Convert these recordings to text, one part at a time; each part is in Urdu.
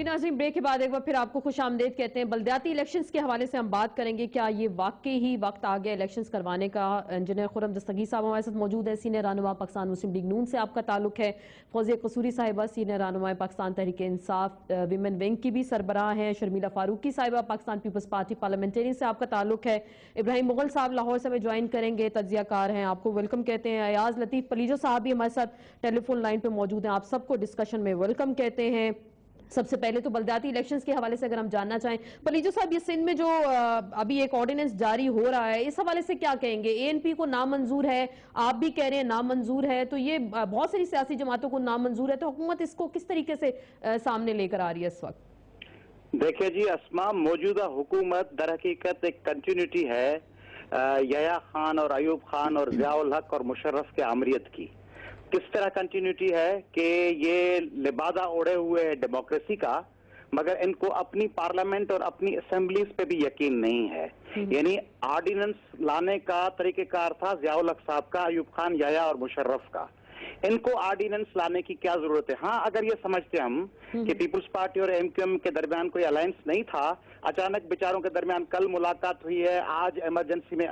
جی ناظرین، بریک کے بعد ایک بار پھر آپ کو خوش آمدید کہتے ہیں۔ بلدیاتی الیکشنز کے حوالے سے ہم بات کریں گے، کیا یہ واقعی ہی وقت آ گیا الیکشنز کروانے کا؟ انجینئر خرم دستگیر صاحب ہمارے ساتھ موجود ہیں، سینئر رہنما پاکستان مسلم لیگ نون سے آپ کا تعلق ہے۔ فوزیہ قصوری صاحبہ سینئر رہنما پاکستان تحریک انصاف ویمن ونگ کی بھی سربراہ ہیں۔ شرمیلا فاروقی صاحبہ پاکستان پیپلز پارٹی پارلیمنٹرین سے آپ کا تعلق ہے۔ ابراہیم مغل صاحب لاہور سے ہمیں جوائن کریں گے، تجزیہ کار ہیں، آپ کو ویلکم کہتے ہیں۔ ایاز لطیف پلیجو صاحب بھی ہمارے ساتھ ٹیلی فون لائن پہ موجود ہیں، آپ سب کو ڈسکشن میں ویلکم کہتے ہیں۔ سب سے پہلے تو بلدیاتی الیکشنز کے حوالے سے اگر ہم جاننا چاہیں، پلیجو صاحب، یہ سندھ میں جو ابھی ایک آرڈیننس جاری ہو رہا ہے، اس حوالے سے کیا کہیں گے؟ اے این پی کو نامنظور ہے، آپ بھی کہہ رہے ہیں نامنظور ہے، تو یہ بہت ساری سیاسی جماعتوں کو نامنظور ہے، تو حکومت اس کو کس طریقے سے سامنے لے کر آ رہی ہے اس وقت؟ دیکھیں جی اسما، موجودہ حکومت در حقیقت ایک کنٹینیوٹی ہے یحییٰ خان اور ایوب خان اور ضیاء الحق اور مشرف کے آمریت کی۔ کس طرح کنٹینیوٹی ہے کہ یہ لبادہ اوڑے ہوئے ہے ڈیموکریسی کا، مگر ان کو اپنی پارلیمنٹ اور اپنی اسمبلیز پہ بھی یقین نہیں ہے۔ یعنی آرڈیننس لانے کا طریقہ کار تھا ضیاء الحق صاحب کا، ایوب خان، یحییٰ اور مشرف کا۔ ان کو آرڈیننس لانے کی کیا ضرورت ہے؟ ہاں، اگر یہ سمجھتے ہم کہ پیپلز پارٹی اور ایم کیو ایم کے درمیان کوئی الائنس نہیں تھا، اچانک بیچاروں کے درمیان کل ملاقات ہوئی ہے، آج ایمرجنسی میں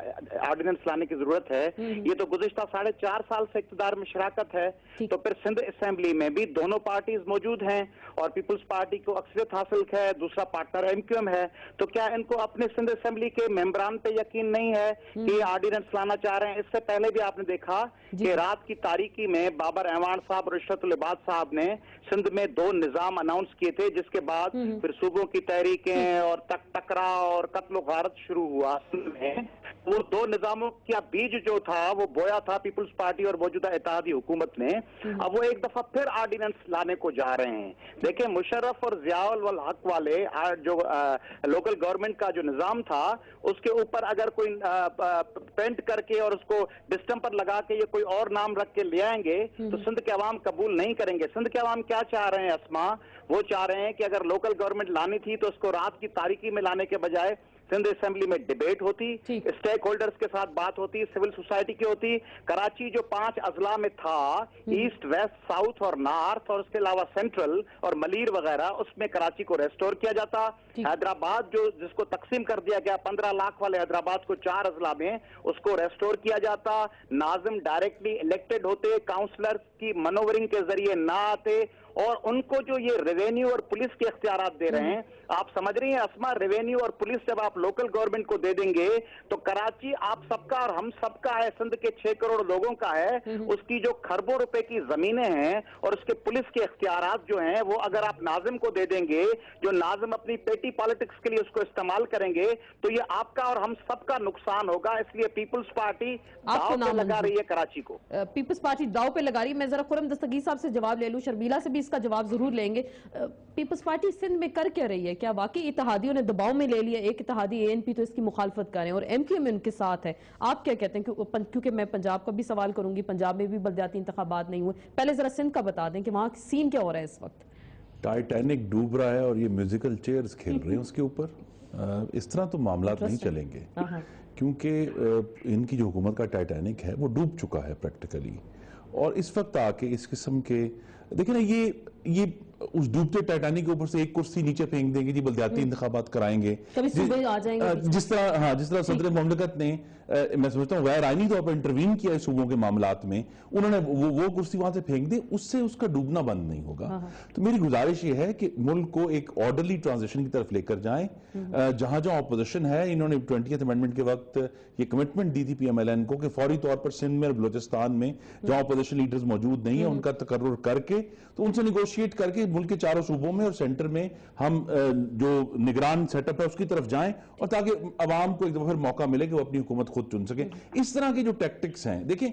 آرڈیننس لانے کی ضرورت ہے، یہ تو گزشتہ 4.5 سال سے اقتدار میں شراکت ہے، تو پھر سندھ اسمبلی میں بھی دونوں پارٹیز موجود ہیں اور پیپلز پارٹی کو اکثریت حاصل ہے، دوسرا پارٹنر ایم کیو ایم ہے، تو کیا ان کو اپنے سندھ اسمبلی کے ممبران پہ یقین نہیں ہے کہ یہ آرڈیننس لانا چاہ رہے ہیں؟ اس سے پہلے بھی آپ نے دیکھا کہ رات کی تاریکی میں بابر اعوان صاحب اور عشرت العباد صاحب نے سندھ میں 2 نظام اناؤنس کیے تھے، جس کے بعد پھر صوبوں کی تحریکیں اور ٹکرا اور قتل و غارت شروع ہوا سندھ میں۔ وہ 2 نظاموں کا بیج جو تھا وہ بویا تھا پیپلز پارٹی اور موجودہ اتحادی حکومت نے۔ اب وہ ایک دفعہ پھر آرڈیننس لانے کو جا رہے ہیں۔ دیکھیں، مشرف اور ضیاء الحق والے جو لوکل گورنمنٹ کا جو نظام تھا، اس کے اوپر اگر کوئی پینٹ کر کے اور اس کو ڈسٹمپر لگا کے یہ کوئی اور نام رکھ کے لے آئیں گے تو سندھ کے عوام قبول نہیں کریں گے۔ سندھ کے عوام کیا چاہ رہے ہیں اسما؟ وہ چاہ رہے ہیں کہ اگر لوکل گورنمنٹ لانی تھی تو اس کو رات کی تاریکی میں لانے کے بجائے سندھ اسمبلی میں ڈیبیٹ ہوتی، اسٹیک ہولڈرز کے ساتھ بات ہوتی، سول سوسائٹی کی ہوتی۔ کراچی جو 5 اضلاع میں تھا، ایسٹ، ویسٹ، ساؤتھ اور نارتھ، اور اس کے علاوہ سینٹرل اور ملیر وغیرہ، اس میں کراچی کو ریسٹور کیا جاتا۔ حیدرآباد جس کو تقسیم کر دیا گیا 15 لاکھ والے حیدرآباد کو 4 اضلاع میں، اس کو ریسٹور کیا جاتا۔ ناظم ڈائریکٹلی الیکٹڈ ہوتے، کاؤنسلر کی منورنگ کے ذریعے نہ آتے، اور ان کو جو یہ ریونیو اور پولیس کے اختیارات دے رہے ہیں، آپ سمجھ رہی ہیں اسما، ریونیو اور پولیس جب آپ لوکل گورنمنٹ کو دے دیں گے تو کراچی آپ سب کا اور ہم سب کا ہے، سندھ کے 6 کروڑ لوگوں کا ہے، اس کی جو کھربوں روپے کی زمینیں ہیں اور اس کے پولیس کے اختیارات جو ہیں، وہ اگر آپ ناظم کو دے دیں گے، جو ناظم اپنی پیٹی پالیٹکس کے لیے اس کو استعمال کریں گے، تو یہ آپ کا اور ہم سب کا نقصان ہوگا۔ اس لیے پیپلز پارٹی داؤ پہ لگا رہی ہے کراچی کو۔ پیپلز پارٹی داؤ پہ لگا رہی ہے۔ میں ذرا خرم دستگیر صاحب سے جواب لے لوں، شرمیلا سے بھی اس کا جواب ضرور لیں گے۔ پیپلز پارٹی سندھ میں کر کیا رہی ہے؟ کیا واقعی اتحادیوں نے دباؤ میں لے لیا؟ ایک اتحادی اے این پی تو اس کی مخالفت کر رہے ہیں اور ایم کیو ایم ان کے ساتھ ہے، آپ کیا کہتے ہیں؟ کیونکہ میں پنجاب کا بھی سوال کروں گی، پنجاب میں بھی بلدیاتی انتخابات نہیں ہوئے، پہلے ذرا سندھ کا بتا دیں کہ وہاں سین کیا ہو رہا ہے اس وقت؟ ٹائٹینک ڈوب رہا ہے اور یہ میوزیکل چیئرز کھیل رہے ہیں اس کے اوپر۔ اس طرح تو معاملات نہیں چلیں گے، کیونکہ ان کی جو حکومت کا ٹائٹینک ہے وہ ڈوب چکا ہے پریکٹیکلی، اور اس وقت آ کے اس قسم کے دیکھیں نا، یہ اس ڈوبتے ٹائٹینک کے اوپر سے ایک کرسی نیچے پھینک دیں گے، جی بلدیاتی انتخابات کرائیں گے، جس طرح صدر مملکت نے میں سمجھتا ہوں غیر آئینی طور پر انٹروین کیا ہے صوبوں کے معاملات میں، انہوں نے وہ کرسی وہاں سے پھینک دے، اس سے اس کا ڈوبنا بند نہیں ہوگا۔ تو میری گزارش یہ ہے کہ ملک کو ایک آرڈرلی ٹرانزیشن کی طرف لے کر جائیں۔ جہاں جہاں اپوزیشن ہے، انہوں نے 20th امینڈمنٹ کے وقت یہ کمٹمنٹ دی تھی پی ایم ایل این کو کہ فوری طور پر سندھ میں اور بلوچستان میں جہاں اپوزیشن لیڈرز موجود نہیں ہیں ان کا تقرر کر کے، تو ان سے نیگوشیٹ کر کے ملک کے 4 صوبوں میں اور سینٹر میں ہم جو نگران سیٹ اپ ہے اس کی طرف جائیں، اور تاکہ عوام کو ایک دفعہ پھر موقع ملے کہ وہ اپنی حکومت خود چن سکیں۔ اس طرح کے جو ٹیکٹکس ہیں، دیکھیں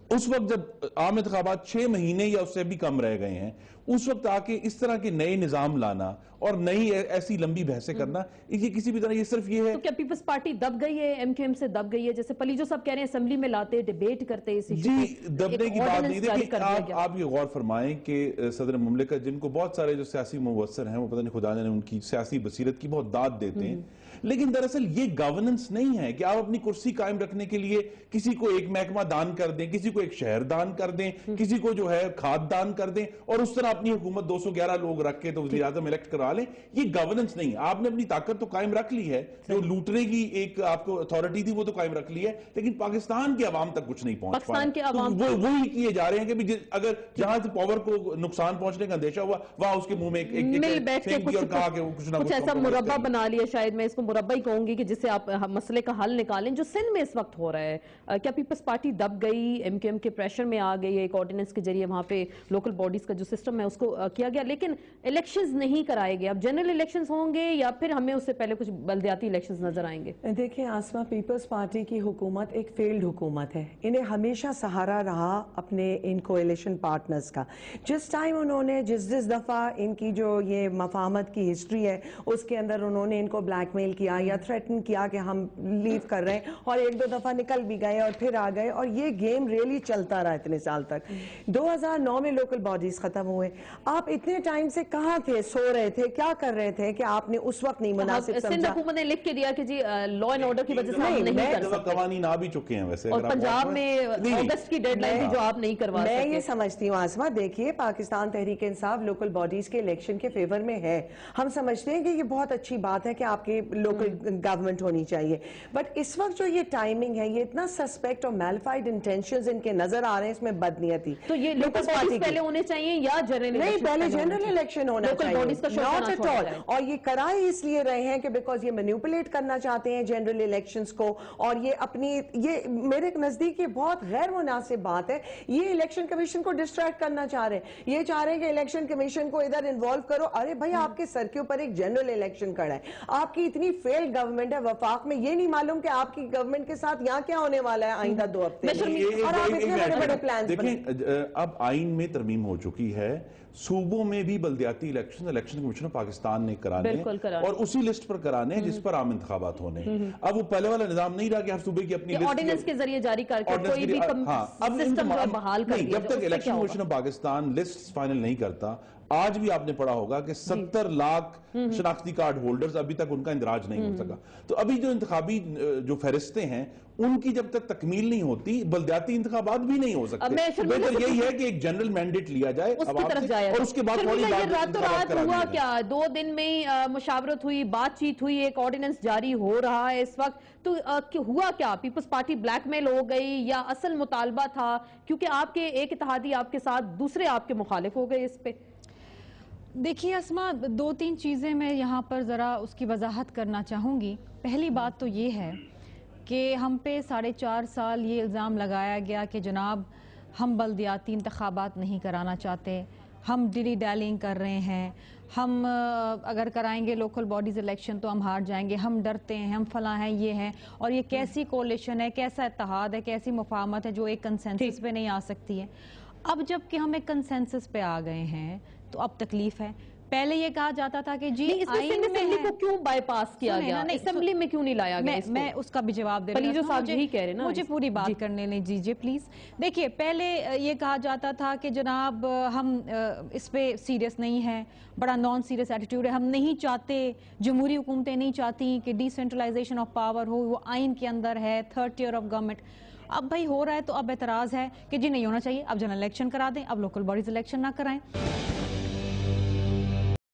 اس وقت جب عام انتخابات 6 مہینے یا اس سے بھی کم رہ گئے ہیں، اس وقت آ کے اس طرح کے نئے نظام لانا اور نئی ایسی لمبی بحثیں کرنا، یہ کسی بھی طرح یہ صرف یہ ہے۔ تو کیا پیپلز پارٹی دب گئی ہے، ایم کیو ایم سے دب گئی ہے؟ جیسے پلیجو صاحب کہہ رہے ہیں اسمبلی میں لاتے، ڈیبیٹ کرتے اس ایشو پہ، جی دبنے کی بات نہیں۔ دیکھیں آپ یہ غور فرمائیں کہ صدر مملکت، جن کو بہت سارے جو سیاسی مبصر ہیں وہ پتہ نہیں خدا نے ان کی سیاسی بصیرت کی بہت داد دیتے ہیں، لیکن دراصل یہ گورننس نہیں ہے کہ آپ اپنی کرسی قائم رکھنے کے لیے کسی کو ایک محکمہ دان کر دیں, کسی کو ایک شہر دان کر دیں, کسی کو جو ہے کھاد دان کر دیں اور اس طرح اپنی حکومت 211 لوگ رکھ کے تو وزیر اعظم الیکٹ کرا لیں. یہ گورننس نہیں. آپ نے اپنی طاقت تو قائم رکھ لی ہے, جو لوٹنے کی ایک آپ کو اتھارٹی تھی وہ تو قائم رکھ لی ہے, لیکن پاکستان کے عوام تک کچھ نہیں پہنچ پایا. وہی کیے جا رہے ہیں کہ اگر جہاں سے پاور کو نقصان پہنچنے کا اندیشہ ہوا وہاں اس کے منہ میں مل بیٹھ کے کچھ ایسا مربع بنا لیا, شاید میں اس کو مربع ہی کہوں گی, کہ جس سے آپ مسئلے کا حل نکالیں. جو سندھ میں اس وقت ہو رہا ہے, کیا پیپلز پارٹی دب گئی, ایم کیو ایم کے پریشر میں آ گئی, ایک آرڈیننس کے ذریعے وہاں پہ لوکل باڈیز کا جو سسٹم ہے اس کو کیا گیا, لیکن الیکشنز نہیں کرائے گئے. اب جنرل الیکشنز ہوں گے یا پھر ہمیں اس سے پہلے کچھ بلدیاتی الیکشنز نظر آئیں گے؟ دیکھیں آسما, پیپلز پارٹی کی حکومت ایک فیلڈ حکومت ہے. انہیں ہمیشہ سہارا رہا اپنے ان کولیشن پارٹنرز کا. جس ٹائم انہوں نے جس دفعہ ان کی جو یہ مفاہمت کی ہسٹری ہے اس کے اندر انہوں نے ان کو بلیک میل کیا یا تھریٹن کیا کہ ہم لیو کر رہے ہیں, اور ایک دو دفعہ نکل بھی گئے اور پھر آ گئے, اور یہ گیم ریلی چلتا رہا اتنے سال تک. 2009 میں لوکل باڈیز ختم ہوئے. آپ اتنے ٹائم سے کہاں تھے, سو رہے تھے, کیا کر رہے تھے کہ آپ نے اس وقت نہیں مناسب سمجھا؟ سندھ حکومت نے لکھ کے دیا کہ جی لا اینڈ آرڈر کی وجہ سے ہم نہیں کر سکتے, قوانین آ بھی چکے ہیں ویسے, اور پنجاب میں اگست کی ڈیڈ لائن تھی جو آپ نہیں کروا سکتے. میں یہ سمجھتی ہوں آسما, دیکھیے پاکستان تحریک انصاف لوکل باڈیز کے الیکشن کے فیور میں ہے. ہم سمجھتے ہیں کہ یہ بہت اچھی بات ہے کہ آپ کی لوکل گورنمنٹ ہونی چاہیے, بٹ اس وقت جو یہ ٹائمنگ ہے یہ اتنا سسپیکٹ اور میلفائڈ انٹینشنز ان کے نظر آ رہے ہیں, اس میں بدنیتی. تو یہ لوکل باڈیز پہلے ہونے چاہیے یا جنرل نہیں, پہلے جنرل الیکشن ہونا چاہیے, ناٹ ایٹ آل. اور یہ کرائے اس لیے رہے ہیں کہ بیکاز یہ مینیپولیٹ کرنا چاہتے ہیں جنرل الیکشنز کو, اور یہ اپنی, یہ میرے نزدیک یہ بہت غیر مناسب بات ہے. یہ الیکشن کمیشن کو ڈسٹریکٹ کرنا چاہ رہے ہیں. یہ چاہ رہے ہیں کہ الیکشن کمیشن کو ادھر انوالو کرو. ارے بھائی آپ کے سر کے اوپر ایک جنرل الیکشن کھڑا ہے, آپ کی اتنی فیل گورنمنٹ ہے وفاق میں, یہ نہیں معلوم کہ آپ کی گورنمنٹ کے ساتھ یہاں کیا ہونے والا ہے آئندہ 2 ہفتے میں, اور آپ اتنے بڑے بڑے پلانز. دیکھیں اب آئین میں ترمیم ہو چکی ہے, صوبوں میں بھی بلدیاتی الیکشن کمیشن پاکستان نے کرانے اور اسی لسٹ پر کرانے جس پر عام انتخابات ہونے. اب وہ پہلے والا نظام نہیں رہا کہ ہر صوبے کی اپنی آرڈیننس کے ذریعے جاری کر کے کوئی بھی سسٹم بحال کر دیا. جب تک election commission Pakistan list final نہیں کرتا, آج بھی آپ نے پڑھا ہوگا کہ 70 لاکھ شناختی کارڈ ہولڈرز ابھی تک ان کا اندراج نہیں ہو سکا. تو ابھی جو انتخابی جو فہرستیں ہیں ان کی جب تک تکمیل نہیں ہوتی بلدیاتی انتخابات بھی نہیں ہو سکتے. بہتر یہی ہے کہ ایک جنرل مینڈیٹ لیا جائے اور اس کے بعد راتوں رات ہوا کیا, 2 دن میں مشاورت ہوئی, بات چیت ہوئی, ایک آرڈیننس جاری ہو رہا ہے اس وقت. تو ہوا کیا, پیپلز پارٹی بلیک میل ہو گئی یا اصل مطالبہ تھا؟ کیونکہ آپ کے ایک اتحادی آپ کے ساتھ, دوسرے آپ کے مخالف ہو گئے اس پہ. دیکھیے اسما, 2-3 چیزیں میں یہاں پر ذرا اس کی وضاحت کرنا چاہوں گی. پہلی بات تو یہ ہے کہ ہم پہ 4.5 سال یہ الزام لگایا گیا کہ جناب ہم بلدیاتی انتخابات نہیں کرانا چاہتے, ہم ڈیلی ڈیلنگ کر رہے ہیں, ہم اگر کرائیں گے لوکل باڈیز الیکشن تو ہم ہار جائیں گے, ہم ڈرتے ہیں, ہم فلاں ہیں, یہ ہیں. اور یہ کیسی کولیشن ہے, کیسا اتحاد ہے, کیسی مفاہمت ہے جو ایک کنسنسس پہ نہیں آ سکتی ہے. اب جب کہ ہم ایک کنسنسس پہ آ گئے ہیں تو اب تکلیف ہے. پہلے یہ کہا جاتا تھا کہ جی آئین میں کو کیوں بائی پاس کیا گیا, اسمبلی میں کیوں نہیں لایا گیا؟ میں اس کا بھی جواب دے رہی ہوں, مجھے پوری بات کرنے لیں دیجیے پلیز. دیکھیے پہلے یہ کہا جاتا تھا کہ جناب ہم اس پہ سیریس نہیں ہیں, بڑا نان سیریس ایٹیٹیوڈ ہے, ہم نہیں چاہتے, جمہوری حکومتیں نہیں چاہتی کہ ڈی سینٹرلائزیشن آف پاور ہو, وہ آئین کے اندر ہے, 3rd ٹیئر آف گورنمنٹ. اب بھائی ہو رہا ہے تو اب اعتراض ہے کہ جی نہیں ہونا چاہیے, اب جنرل الیکشن کرا دیں, اب لوکل باڈیز الیکشن نہ کرائیں.